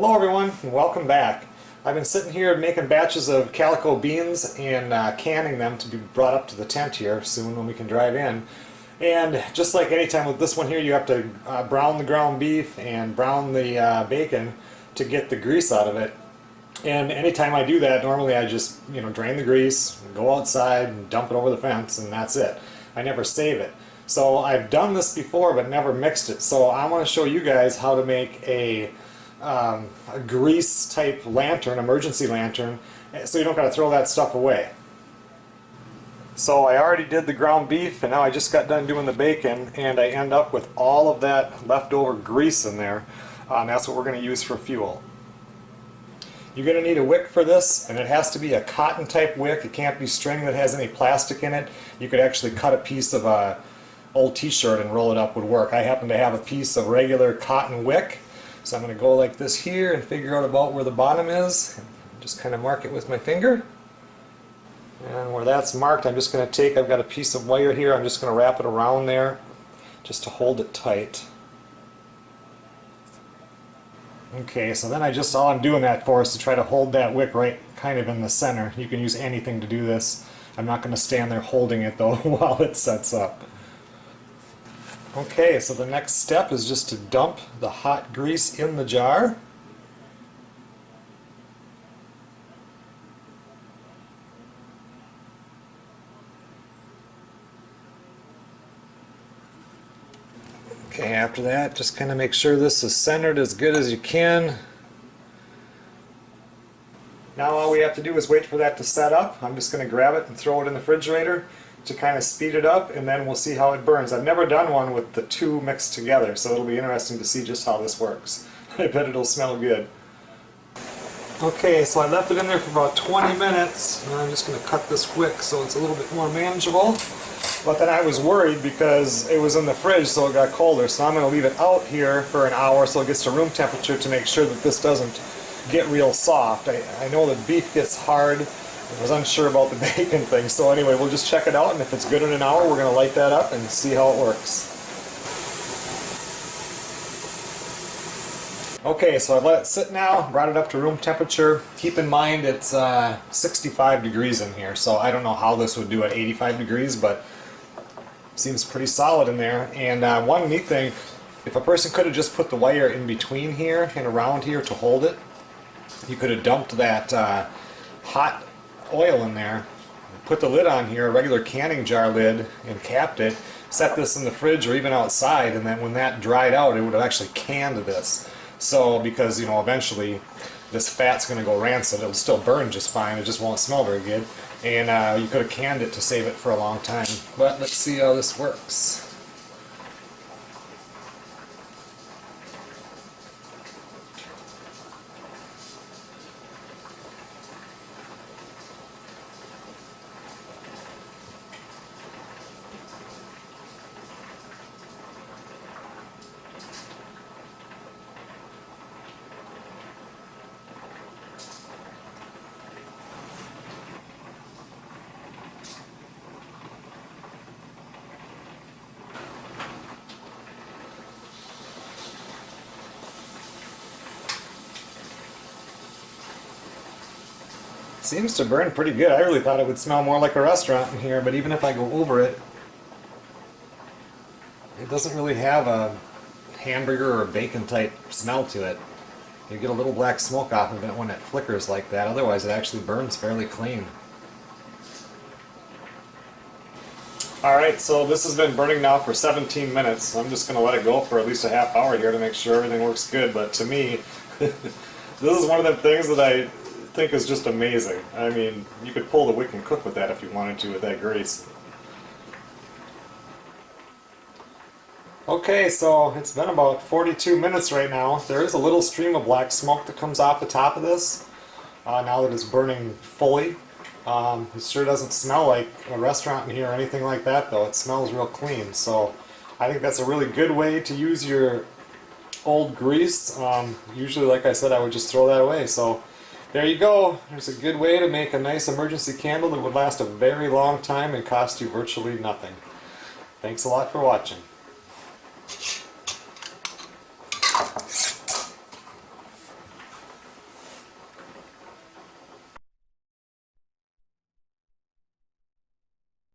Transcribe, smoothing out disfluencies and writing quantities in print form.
Hello everyone, and welcome back. I've been sitting here making batches of calico beans and canning them to be brought up to the tent here soon when we can drive in. And just like any time with this one here, you have to brown the ground beef and brown the bacon to get the grease out of it. And anytime I do that, normally I just drain the grease, go outside and dump it over the fence, and that's it. I never save it. So I've done this before but never mixed it. So I want to show you guys how to make a grease type lantern, emergency lantern, so you don't got to throw that stuff away. So I already did the ground beef and now I just got done doing the bacon, and I end up with all of that leftover grease in there. That's what we're going to use for fuel. You're going to need a wick for this, and it has to be a cotton type wick. It can't be string that has any plastic in it. You could actually cut a piece of a old t-shirt and roll it up would work. I happen to have a piece of regular cotton wick. So I'm going to go like this here and figure out about where the bottom is. Just kind of mark it with my finger. And where that's marked, I'm just going to take, I've got a piece of wire here, I'm just going to wrap it around there just to hold it tight. Okay, so then all I'm doing that for is to try to hold that wick right kind of in the center. You can use anything to do this. I'm not going to stand there holding it though while it sets up. Okay, so the next step is just to dump the hot grease in the jar. Okay, after that, just kind of make sure this is centered as good as you can. Now all we have to do is wait for that to set up. I'm just going to grab it and throw it in the refrigerator to kind of speed it up, and then we'll see how it burns. I've never done one with the two mixed together, so it'll be interesting to see just how this works. I bet it'll smell good. Okay, so I left it in there for about 20 minutes, and I'm just going to cut this wick so it's a little bit more manageable. But then I was worried because it was in the fridge, so it got colder, so I'm going to leave it out here for an hour so it gets to room temperature to make sure that this doesn't get real soft. I know that beef gets hard. I was unsure about the bacon thing, so anyway, we'll just check it out, and if it's good in an hour, we're going to light that up and see how it works. Okay, so I've let it sit now, brought it up to room temperature. Keep in mind it's 65 degrees in here, so I don't know how this would do at 85 degrees, but it seems pretty solid in there. And one neat thing, if a person could have just put the wire in between here and around here to hold it, you could have dumped that hot oil in there, put the lid on here, a regular canning jar lid, and capped it, set this in the fridge or even outside, and then when that dried out it would have actually canned this. So because eventually this fat's going to go rancid, it'll still burn just fine, it just won't smell very good, and you could have canned it to save it for a long time. But let's see how this works. Seems to burn pretty good. I really thought it would smell more like a restaurant in here, but even if I go over it, it doesn't really have a hamburger or bacon type smell to it. You get a little black smoke off of it when it flickers like that, otherwise it actually burns fairly clean. Alright, so this has been burning now for 17 minutes, so I'm just going to let it go for at least a half hour here to make sure everything works good, but to me, this is one of the things that I think is just amazing. I mean, you could pull the wick and cook with that if you wanted to with that grease. Okay, so it's been about 42 minutes right now. There is a little stream of black smoke that comes off the top of this now that it's burning fully. It sure doesn't smell like a restaurant in here or anything like that though. It smells real clean, so I think that's a really good way to use your old grease. Usually, like I said, I would just throw that away. So there you go. There's a good way to make a nice emergency candle that would last a very long time and cost you virtually nothing. Thanks a lot for watching.